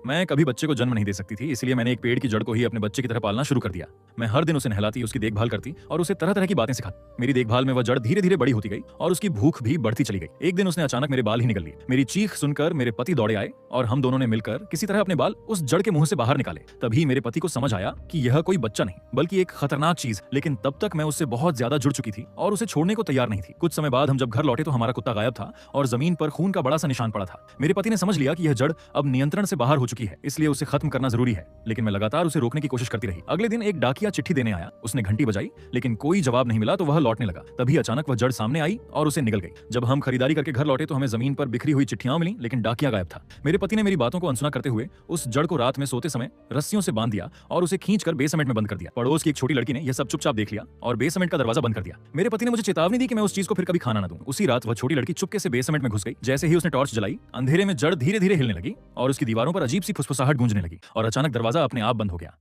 मैं कभी बच्चे को जन्म नहीं दे सकती थी, इसलिए मैंने एक पेड़ की जड़ को ही अपने बच्चे की तरह पालना शुरू कर दिया। मैं हर दिन उसे नहलाती, उसकी देखभाल करती और उसे तरह तरह की बातें सिखाती। मेरी देखभाल में वह जड़ धीरे धीरे बड़ी होती गई और उसकी भूख भी बढ़ती चली गई। एक दिन उसने अचानक मेरे बाल ही निकल लिए। मेरी चीख सुनकर मेरे पति दौड़े आए और हम दोनों ने मिलकर किसी तरह अपने बाल उस जड़ के मुंह से बाहर निकाले। तभी मेरे पति को समझ आया कि यह कोई बच्चा नहीं बल्कि एक खतरनाक चीज। लेकिन तब तक मैं उससे बहुत ज्यादा जुड़ चुकी थी और उसे छोड़ने को तैयार नहीं थी। कुछ समय बाद हम जब घर लौटे तो हमारा कुत्ता गायब था और जमीन पर खून का बड़ा सा निशान पड़ा था। मेरे पति ने समझ लिया कि यह जड़ अब नियंत्रण से बाहर हो चुकी है, इसलिए उसे खत्म करना जरूरी है। लेकिन मैं लगातार उसे रोकने की कोशिश करती रही। अगले दिन एक डाकिया चिट्ठी देने आया। उसने घंटी बजाई लेकिन कोई जवाब नहीं मिला तो वह लौटने लगा। तभी अचानक वह जड़ सामने आई और उसे निगल गई। जब हम खरीदारी करके घर लौटे तो हमें जमीन पर बिखरी हुई चिट्ठियां मिली लेकिन डाकिया गायब था। मेरे पति ने मेरी बातों को अनसुना करते हुए उस जड़ को रात में सोते समय रस्सियों से बांध दिया और उसे खींचकर बेसमेंट में बंद कर दिया। पड़ोस की एक छोटी लड़की ने यह सब चुपचाप देख लिया और बेसमेंट का दरवाजा बंद कर दिया। मेरे पति ने मुझे चेतावनी दी कि मैं उस चीज को फिर कभी खाना न दूं। उसी रात वह छोटी लड़की चुपके से बेसमेंट में घुस गई। जैसे ही उसने टॉर्च जलाई, अंधेरे में जड़ धीरे धीरे हिलने लगी और उसकी दीवारों पर अजीब सी फुसफुसाहट गूंजने लगी और अचानक दरवाजा अपने आप बंद हो गया।